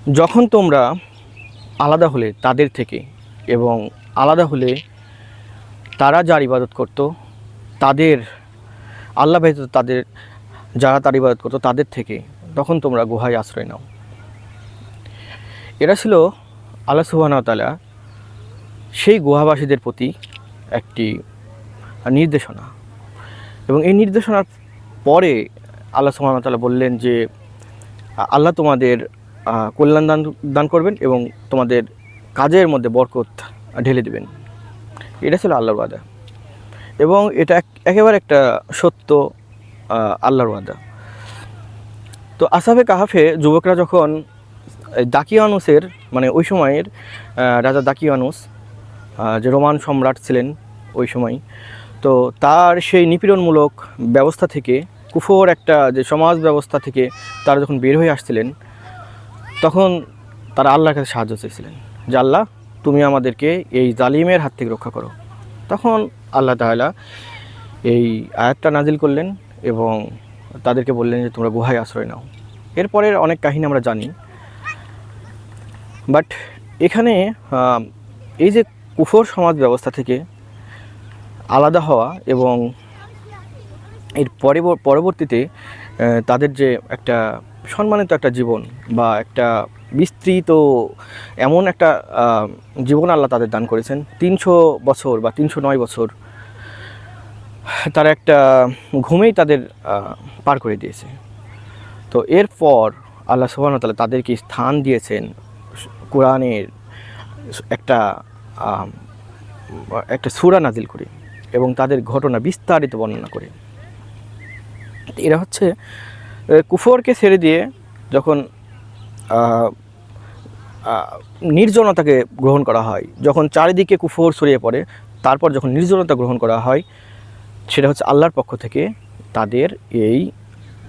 যখন তোমরা আলাদা হলে তাদের থেকে এবং আলাদা হলে তারা যার ইবাদত করত তাদের আল্লাহ ব্যতীত তাদের যারা তার ইবাদত করতো তাদের থেকে, তখন তোমরা গুহায় আশ্রয় নাও। এরা ছিল আল্লাহ সুবহানাহু ওয়া তাআলা সেই গুহাবাসীদের প্রতি একটি নির্দেশনা, এবং এই নির্দেশনার পরে আল্লাহ সুবহানাহু ওয়া তাআলা বললেন যে আল্লাহ তোমাদের কল্যাণ দান করবেন এবং তোমাদের কাজের মধ্যে বরকত ঢেলে দেবেন। এটা ছিল আল্লাহর ওয়াদা, এবং এটা একেবারে একটা সত্য আল্লাহর ওয়াদা। তো আসহাবে কাহাফে যুবকরা যখন দাকিয়ানুসের মানে ওই সময়ের রাজা দাকিয়ানুস যে রোমান সম্রাট ছিলেন ওই সময়, তো তার সেই নিপীড়নমূলক ব্যবস্থা থেকে, কুফর একটা যে সমাজ ব্যবস্থা থেকে তারা যখন বের হয়ে আসছিলেন, তখন তারা আল্লাহর কাছে সাহায্য চেয়েছিলেন যে আল্লাহ তুমি আমাদেরকে এই জালিমের হাত থেকে রক্ষা করো। তখন আল্লাহ তাআলা এই আয়াতটা নাজিল করলেন এবং তাদেরকে বললেন যে তোমরা গুহায় আশ্রয় নাও। এরপরের অনেক কাহিনী আমরা জানি, বাট এখানে এই যে কুফর সমাজ ব্যবস্থা থেকে আলাদা হওয়া এবং এর পরবর্তীতে তাদের যে একটা সম্মানিত একটা জীবন বা একটা বিস্তৃত এমন একটা জীবন আল্লাহ তাদের দান করেছেন, 300 বছর বা 309 বছর তারা একটা ঘুমেই তাদের পার করে দিয়েছে। তো এরপর আল্লাহ সুবহানাহু ওয়া তাআলা তাদেরকে স্থান দিয়েছেন কোরআনের একটা সূরা নাজিল করে এবং তাদের ঘটনা বিস্তারিত বর্ণনা করে। এরা হচ্ছে কুফরকে ছেড়ে দিয়ে যখন নির্জনতাকে গ্রহণ করা হয়, যখন চারিদিকে কুফর ছড়িয়ে পড়ে, তারপর যখন নির্জনতা গ্রহণ করা হয়, সেটা হচ্ছে আল্লাহর পক্ষ থেকে তাদের এই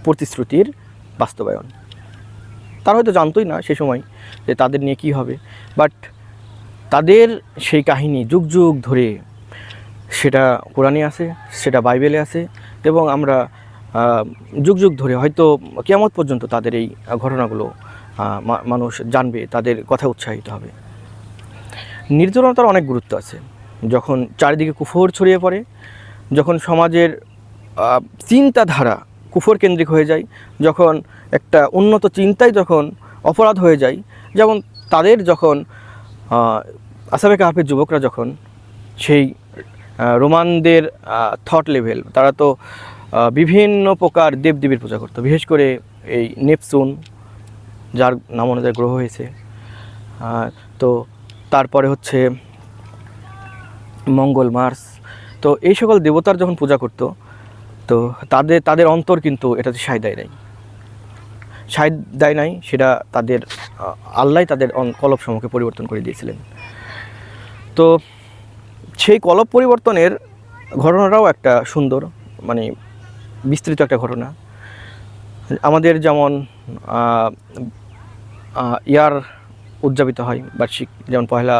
প্রতিশ্রুতির বাস্তবায়ন। তারা হয়তো জানতোই না সে সময় যে তাদের নিয়ে কী হবে, বাট তাদের সেই কাহিনী যুগ যুগ ধরে সেটা কোরআনে আছে, সেটা বাইবেলে আছে, এবং আমরা যুগ যুগ ধরে হয়তো কিয়ামত পর্যন্ত তাদের এই ঘটনাগুলো মানুষ জানবে, তাদের কথা উৎসাহিত হবে। নির্জনতার অনেক গুরুত্ব আছে। যখন চারিদিকে কুফর ছড়িয়ে পড়ে, যখন সমাজের চিন্তাধারা কুফর কেন্দ্রিক হয়ে যায়, যখন একটা উন্নত চিন্তাই যখন অপরাধ হয়ে যায়, যেমন তাদের যখন আসহাবে কাহাফের যুবকরা যখন সেই রোমানদের থট লেভেল, তারা তো বিভিন্ন প্রকার দেবদেবীর পূজা করতো, বিশেষ করে এই নেপচুন যার নাম অনুযায়ী গ্রহ হয়েছে, তো তারপরে হচ্ছে মঙ্গল, মার্স, তো এই সকল দেবতার যখন পূজা করতো, তো তাদের অন্তর কিন্তু এটাতে সায় দেয় নাই, সেটা তাদের আল্লাহ তাদের কলব সমূহকে পরিবর্তন করে দিয়েছিলেন। তো সেই কলব পরিবর্তনের ঘটনাটাও একটা সুন্দর মানে বিস্তৃত একটা ঘটনা। আমাদের যেমন ইয়ার উদযাপিত হয় বার্ষিক, যেমন পয়লা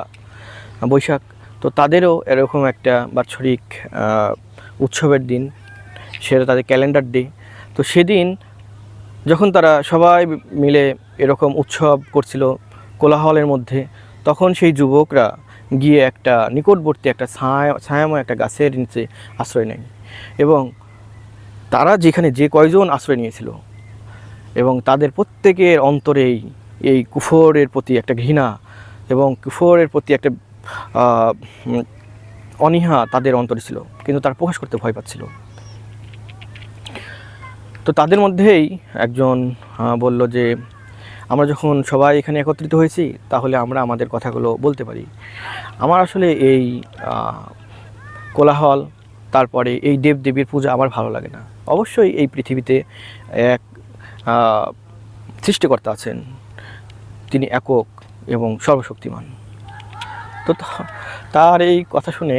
বৈশাখ, তো তাদেরও এরকম একটা বাৎসরিক উৎসবের দিন, সেটা তাদের ক্যালেন্ডার ডে। তো সেদিন যখন তারা সবাই মিলে এরকম উৎসব করছিল কোলাহলের মধ্যে, তখন সেই যুবকরা গিয়ে একটা নিকটবর্তী একটা ছায়াময় একটা গাছের নিচে আশ্রয় নেয়, এবং তারা যেখানে যে কয়জন আশ্রয় নিয়েছিল, এবং তাদের প্রত্যেকের অন্তরেই এই কুফরের প্রতি একটা ঘৃণা এবং কুফরের প্রতি একটা অনীহা তাদের অন্তরে ছিল, কিন্তু তারা প্রকাশ করতে ভয় পাচ্ছিল। তো তাদের মধ্যেই একজন বলল যে আমরা যখন সবাই এখানে একত্রিত হয়েছি, তাহলে আমরা আমাদের কথাগুলো বলতে পারি। আমার আসলে এই কোলাহল, তারপরে এই দেবদেবীর পূজা আমার ভালো লাগে না। অবশ্যই এই পৃথিবীতে এক সৃষ্টিকর্তা আছেন, তিনি একক এবং সর্বশক্তিমান। তো তার এই কথা শুনে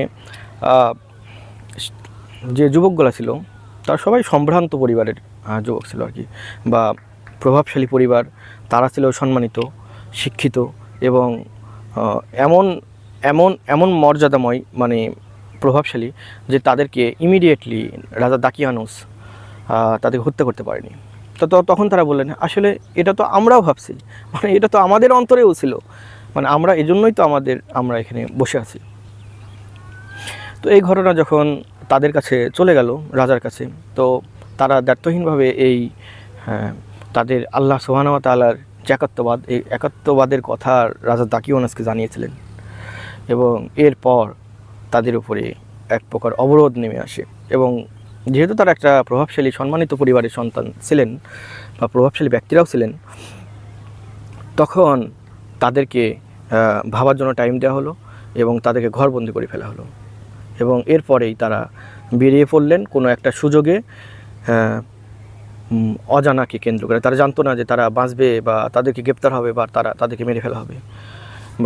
যে যুবকগুলো ছিল, তারা সবাই সম্ভ্রান্ত পরিবারের যুবক ছিল আর কি, বা প্রভাবশালী পরিবার। তারা ছিল সম্মানিত, শিক্ষিত এবং এমন এমন এমন মর্যাদাময় মানে প্রভাবশালী যে তাদেরকে ইমিডিয়েটলি রাজা দাকিয়ানুস তাদেরকে হত্যা করতে পারেনি। তখন তারা বললেন, আসলে এটা তো আমরাও ভাবছি, মানে এটা তো আমাদের অন্তরেও ছিল, মানে আমরা এজন্যই তো আমরা এখানে বসে আছি। তো এই ঘটনা যখন তাদের কাছে চলে গেল, রাজার কাছে, তো তারা দ্ব্যর্থহীনভাবে এই তাদের আল্লাহ সুবহানাহু ওয়া তাআলার যে একাত্মবাদ, এই একাত্মবাদের কথা রাজা দাকিওয়ানাসকে জানিয়েছিলেন। এবং এরপর তাদের উপরে এক প্রকার অবরোধ নেমে আসে। এবং যেহেতু তারা একটা প্রভাবশালী সম্মানিত পরিবারের সন্তান ছিলেন বা প্রভাবশালী ব্যক্তিরাও ছিলেন, তখন তাদেরকে ভাবার জন্য টাইম দেওয়া হলো এবং তাদেরকে ঘরবন্দি করে ফেলা হলো। এবং এরপরেই তারা বেরিয়ে পড়লেন কোনো একটা সুযোগে, অজানাকে কেন্দ্র করে। তারা জানতো না যে তারা বাঁচবে বা তাদেরকে গ্রেপ্তার হবে বা তাদেরকে মেরে ফেলা হবে।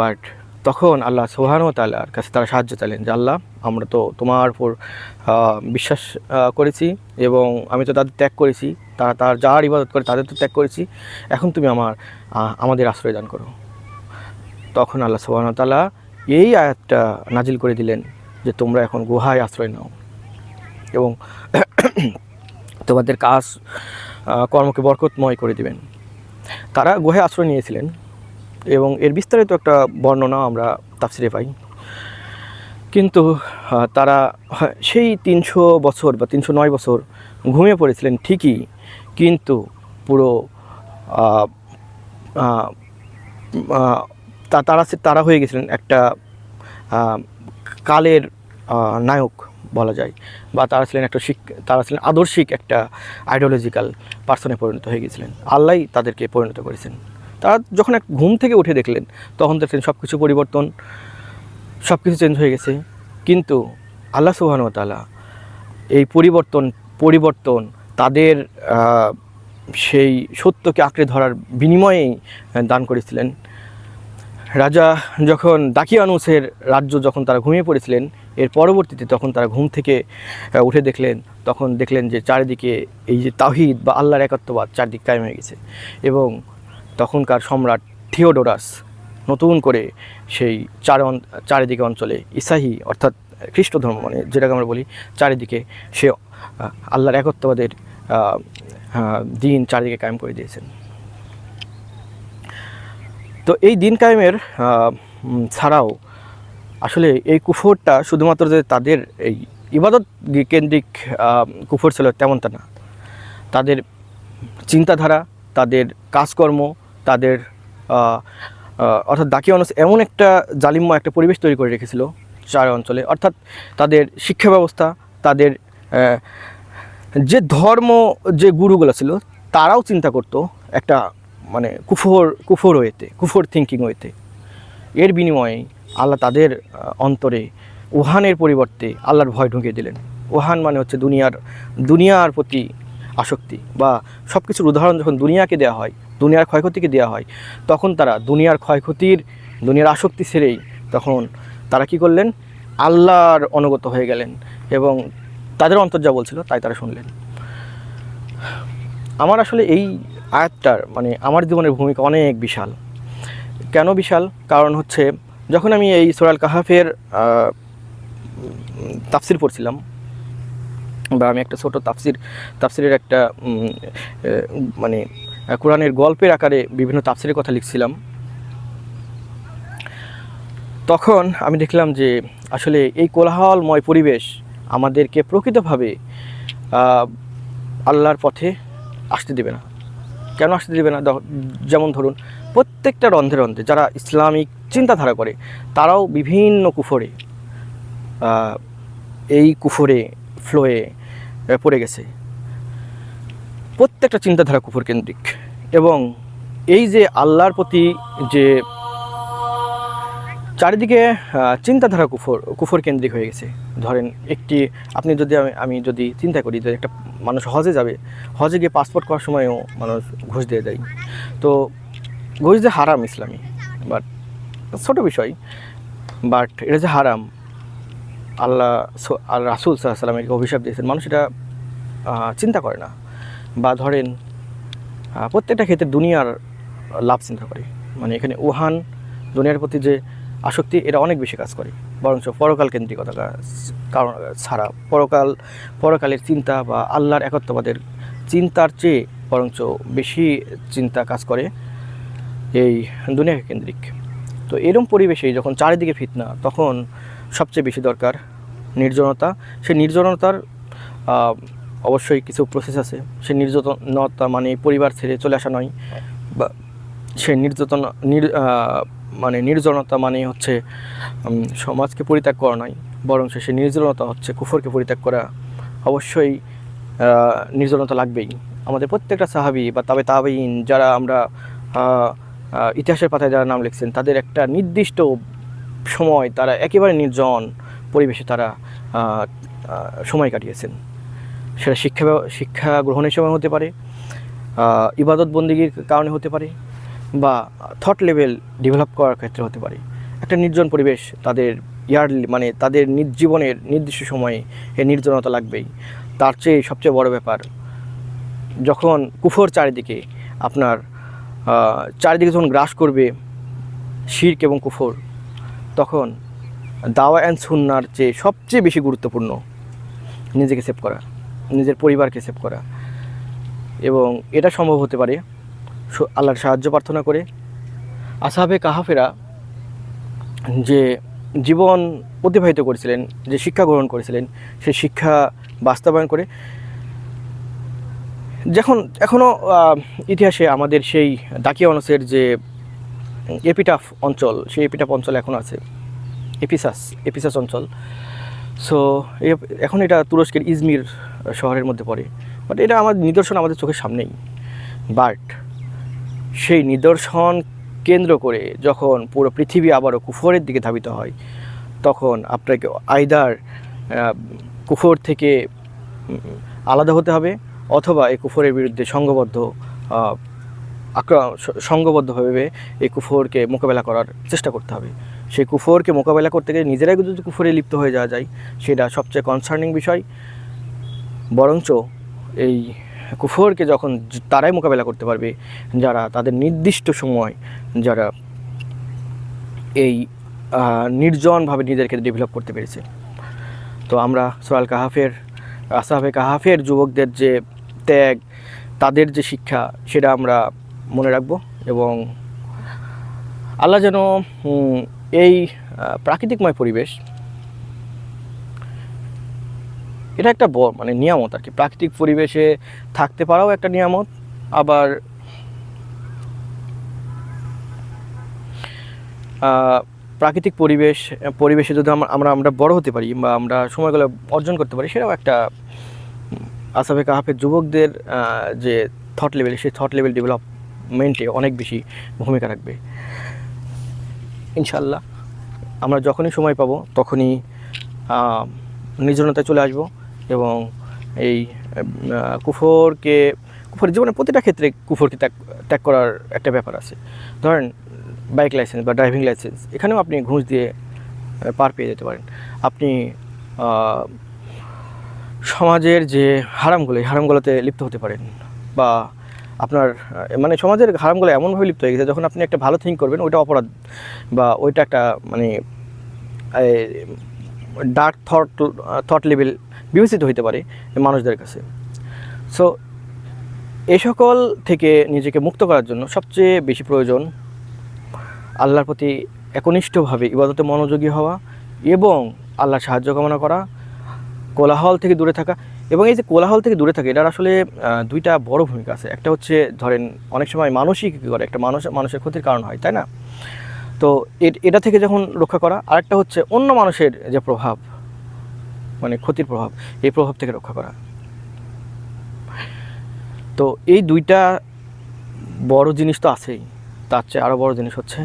বাট তখন আল্লাহ সুবহানাহু ওয়া তাআলার কাছে তারা সাহায্য চাইলেন যে, আল্লাহ, আমরা তো তোমার উপর বিশ্বাস করেছি এবং আমি তো তাদের ত্যাগ করেছি, তার যার ইবাদত করে তাদের তো ত্যাগ করেছি, এখন তুমি আমাদের আশ্রয় দান করো। তখন আল্লাহ সুবহানাহু ওয়া তাআলা এই আয়াতটা নাজিল করে দিলেন যে, তোমরা এখন গুহায় আশ্রয় নাও এবং তোমাদের কাজ কর্মকে বরকতময় করে দিবেন। তারা গুহায় আশ্রয় নিয়েছিলেন এবং এর বিস্তারিত একটা বর্ণনা আমরা তাফসিরে পাই। কিন্তু তারা সেই 300 বছর বা 309 বছর ঘুমিয়ে পড়েছিলেন ঠিকই, কিন্তু পুরো তারা হয়ে গেছিলেন একটা কালের নায়ক বলা যায়, বা তারা ছিলেন আদর্শিক একটা আইডিওলজিক্যাল পার্সনে পরিণত হয়ে গেছিলেন। আল্লাহই তাদেরকে পরিণত করেছেন। তারা যখন এক ঘুম থেকে উঠে দেখলেন, তখন দেখলেন সব কিছু পরিবর্তন, সব কিছু চেঞ্জ হয়ে গেছে। কিন্তু আল্লাহ সুবহানাহু ওয়া তাআলা এই পরিবর্তন তাদের সেই সত্যকে আঁকড়ে ধরার বিনিময়েই দান করেছিলেন। রাজা যখন দাকিয়ানুসের রাজ্য যখন তারা ঘুমিয়ে পড়েছিলেন, এর পরবর্তীতে তখন তারা ঘুম থেকে উঠে দেখলেন যে চারিদিকে এই যে তাওহীদ বা আল্লাহর একাত্মবাদ চারিদিকে কায়েম হয়ে গেছে। এবং তখনকার সম্রাট থিওডোরাস নতুন করে সেই চারিদিকে অঞ্চলে ইসাহি অর্থাৎ খ্রিস্ট ধর্ম, মানে যেটাকে আমরা বলি, চারিদিকে সে আল্লাহর একত্ববাদের দিন চারিদিকে কায়েম করে দিয়েছেন। তো এই দিন কায়েমের ছাড়াও আসলে এই কুফরটা শুধুমাত্র যে তাদের এই ইবাদত কেন্দ্রিক কুফর ছিল তেমনটা না। তাদের চিন্তাধারা, তাদের কাজকর্ম, তাদের অর্থাৎ দাকিয়ানুস এমন একটা জালিম্য একটা পরিবেশ তৈরি করে রেখেছিল চার অঞ্চলে। অর্থাৎ তাদের শিক্ষা ব্যবস্থা, তাদের যে ধর্ম, যে গুরুগুলো ছিল, তারাও চিন্তা করতো একটা মানে কুফর ওয়েতে, কুফর থিঙ্কিং ওয়েতে। এর বিনিময়ে আল্লাহ তাদের অন্তরে উহানের পরিবর্তে আল্লাহর ভয় ঢুকিয়ে দিলেন। উহান মানে হচ্ছে দুনিয়ার প্রতি আসক্তি, বা সব কিছুর উদাহরণ যখন দুনিয়াকে দেওয়া হয়, দুনিয়ার ক্ষয়ক্ষতিকে দেওয়া হয়, তখন তারা দুনিয়ার আসক্তি ছেড়েই তখন তারা কি করলেন, আল্লাহর অনুগত হয়ে গেলেন এবং তাদের অন্তর যা বলছিল তাই তারা শুনলেন। আমার আসলে এই আয়াতটার মানে আমার জীবনের ভূমিকা অনেক বিশাল। কেন বিশাল? কারণ হচ্ছে যখন আমি এই সূরা আল কাহাফের তাফসির পড়ছিলাম, বা আমি একটা ছোটো তাফসিরের একটা মানে কোরআনের গল্পের আকারে বিভিন্ন তাফসিরের কথা লিখছিলাম, তখন আমি দেখলাম যে আসলে এই কোলাহলময় পরিবেশ আমাদেরকে প্রকৃতভাবে আল্লাহর পথে আসতে দেবে না। কেন আসতে দেবে না? যেমন ধরুন, প্রত্যেকটা রন্ধে রন্ধে যারা ইসলামিক চিন্তাধারা করে, তারাও বিভিন্ন কুফরে ফ্লোয়ে পড়ে গেছে। প্রত্যেকটা চিন্তাধারা কুফর কেন্দ্রিক। এবং এই যে আল্লাহর প্রতি যে চারিদিকে চিন্তাধারা কুফর কেন্দ্রিক হয়ে গেছে। ধরেন আমি যদি চিন্তা করি যে একটা মানুষ হজে গিয়ে পাসপোর্ট করার সময়ও মানুষ ঘুষ দিয়ে দেয়। তো ঘুষ যে হারাম ইসলামী, বাট ছোটো বিষয়, বাট এটা যে হারাম, আল্লাহ রাসূল সাল্লাল্লাহু আলাইহি ওয়াসাল্লাম একে অভিশাপ দিয়েছেন, মানুষ এটা চিন্তা করে না। বা ধরেন প্রত্যেকটা ক্ষেত্রে দুনিয়ার লাভ চিন্তা করে, মানে এখানে উহান দুনিয়ার প্রতি যে আসক্তি, এটা অনেক বেশি কাজ করে। বরঞ্চ পরকাল কেন্দ্রিকতা ছাড়া পরকালের চিন্তা বা আল্লাহর একত্ববাদের চিন্তার চেয়ে বরঞ্চ বেশি চিন্তা কাজ করে এই দুনিয়া কেন্দ্রিক। তো এরকম পরিবেশে যখন চারিদিকে ফিতনা, তখন সবচেয়ে বেশি দরকার নির্জনতা। সেই নির্জনতার অবশ্যই কিছু প্রসেস আছে। সেই নির্জনতা মানে পরিবার ছেড়ে চলে আসা নয়, বা সেই নির্জনতা মানে হচ্ছে সমাজকে পরিত্যাগ করা নয়, বরং সেই নির্জনতা হচ্ছে কুফরকে পরিত্যাগ করা। অবশ্যই নির্জনতা লাগবেই। আমাদের প্রত্যেকটা সাহাবী বা তাবেঈন যারা আমরা ইতিহাসের পাতায় যারা নাম লিখছেন, তাদের একটা নির্দিষ্ট সময় তারা একেবারে নির্জন পরিবেশে তারা সময় কাটিয়েছেন। সেটা শিক্ষা গ্রহণের সময় হতে পারে, ইবাদত বন্দিগির কারণে হতে পারে, বা থট লেভেল ডেভেলপ করার ক্ষেত্রে হতে পারে। একটা নির্জন পরিবেশ তাদের মানে তাদের জীবনের নির্দিষ্ট সময়ে এই নির্জনতা লাগবেই। তার চেয়ে সবচেয়ে বড় ব্যাপার, যখন কুফর চারিদিকে আপনার চারিদিকে যখন গ্রাস করবে শিরক এবং কুফর, তখন দাওয়া অ্যান্ড সুন্নাহর চেয়ে সবচেয়ে বেশি গুরুত্বপূর্ণ নিজেকে সেভ করা, নিজের পরিবারকে সেভ করা। এবং এটা সম্ভব হতে পারে আল্লাহর সাহায্য প্রার্থনা করে। আসহাবে কাহাফেরা যে জীবন অতিবাহিত করেছিলেন, যে শিক্ষা গ্রহণ করেছিলেন, সেই শিক্ষা বাস্তবায়ন করে এখনও ইতিহাসে আমাদের সেই দাকিয়ানসের যে এপিটাফ অঞ্চল, সেই এপিটাফ অঞ্চল এখন আছে, এপিসাস অঞ্চল। সো এখন এটা তুরস্কের ইজমির শহরের মধ্যে পড়ে। বাট এটা আমার নিদর্শন আমাদের চোখের সামনেই। বাট সেই নিদর্শন কেন্দ্র করে যখন পুরো পৃথিবী আবারও কুফরের দিকে ধাবিত হয়, তখন আপনাকে আইদার কুফর থেকে আলাদা হতে হবে, অথবা এই কুফরের বিরুদ্ধে সংঘবদ্ধভাবে এই কুফরকে মোকাবেলা করার চেষ্টা করতে হবে। সেই কুফরকে মোকাবেলা করতে গিয়ে নিজেরাই যদি কুফরে লিপ্ত হয়ে যাওয়া যায়, সেটা সবচেয়ে কনসার্নিং বিষয়। বরঞ্চ এই কুফরকে যখন তারাই মোকাবেলা করতে পারবে যারা তাদের নির্দিষ্ট সময় যারা এই নির্জনভাবে নিজেদেরকে ডেভেলপ করতে পেরেছে। তো আমরা সূরা আল কাহাফের আসহাবে কাহাফের যুবকদের যে ত্যাগ, তাদের যে শিক্ষা, সেটা আমরা মনে রাখব। এবং আল্লাহ যেন এই প্রাকৃতিকময় পরিবেশ, এটা একটা মানে নিয়ামত আর কি। প্রাকৃতিক পরিবেশে থাকতে পারাও একটা নিয়ামত। আবার প্রাকৃতিক পরিবেশে যদি আমরা বড় হতে পারি বা আমরা সময়গুলো অর্জন করতে পারি, সেটাও একটা আসহাবে কাহাফের যুবকদের যে থট লেভেল, সেই থট লেভেল ডেভেলপমেন্টে অনেক বেশি ভূমিকা রাখবে। ইনশাআল্লাহ আমরা যখনই সময় পাবো তখনই নির্জনতায় চলে আসবো। এবং এই কুফর জীবনের প্রতিটা ক্ষেত্রে কুফরকে ত্যাগ করার একটা ব্যাপার আছে। ধরেন বাইক লাইসেন্স বা ড্রাইভিং লাইসেন্স, এখানেও আপনি ঘুষ দিয়ে পার পেয়ে যেতে পারেন। আপনি সমাজের যে হারামগুলোতে লিপ্ত হতে পারেন, বা আপনার মানে সমাজের হারামগুলো এমনভাবে লিপ্ত হয়ে গেছে, যখন আপনি একটা ভালো থিঙ্ক করবেন ওইটা অপরাধ, বা ওইটা একটা মানে ডার্ক থট লেভেল বিবেচিত হইতে পারে মানুষদের কাছে। সো এই সকল থেকে নিজেকে মুক্ত করার জন্য সবচেয়ে বেশি প্রয়োজন আল্লাহর প্রতি একনিষ্ঠভাবে ইবাদতে মনোযোগী হওয়া এবং আল্লাহর সাহায্য কামনা করা, কোলাহল থেকে দূরে থাকা। এবং এই যে কোলাহল থেকে দূরে থাকে, এটার আসলে দুইটা বড় ভূমিকা আছে। একটা হচ্ছে ধরেন অনেক সময় মানুষই কী করে, একটা মানুষের ক্ষতির কারণ হয়, তাই না? তো এটা থেকে যখন রক্ষা করা। আরেকটা হচ্ছে অন্য মানুষের যে প্রভাব, মানে ক্ষতির প্রভাব, এই প্রভাব থেকে রক্ষা করা। তো এই দুইটা বড় জিনিস তো আছেই, তার চেয়ে আরও বড় জিনিস হচ্ছে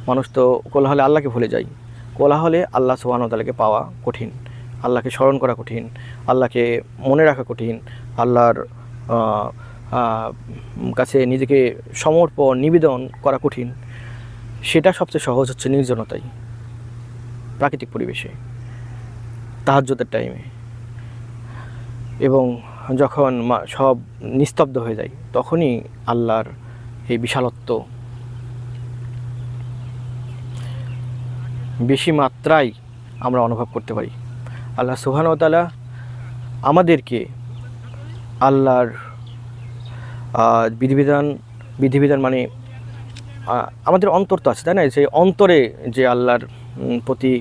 মানুষ তো কোলাহলে আল্লাহকে ভুলে যায়। কোলাহলে আল্লাহ সুবহানাহু ওয়া তাআলাকে পাওয়া কঠিন, আল্লাহকে স্মরণ করা কঠিন, আল্লাহকে মনে রাখা কঠিন, আল্লাহর কাছে নিজেকে নিবেদন করা কঠিন। সেটা সবচেয়ে সহজ হচ্ছে নির্জনতাই, প্রাকৃতিক পরিবেশে, তাহাজ্জুদের টাইমে। এবং যখন সব নিস্তব্ধ হয়ে যায়, তখনই আল্লাহর এই বিশালত্ব বেশি মাত্রায় আমরা অনুভব করতে পারি। আল্লাহ সুবহানাহু ওয়া তাআলা আমাদেরকে আল্লাহর বিধিবিধান মানে আমাদের অন্তর তো আছে, তাই না? যে অন্তরে যে আল্লাহর প্রতি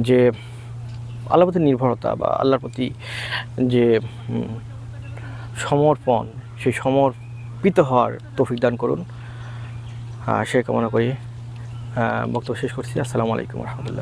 যে আল্লাহর প্রতি নির্ভরতা বা আল্লাহর প্রতি যে সমর্পণ, সেই সমর্পিত হওয়ার তৌফিক দান করুন, সে কামনা করি বক্তব্য শেষ করছি। আসসালামু আলাইকুম রহমতুল্লাহ।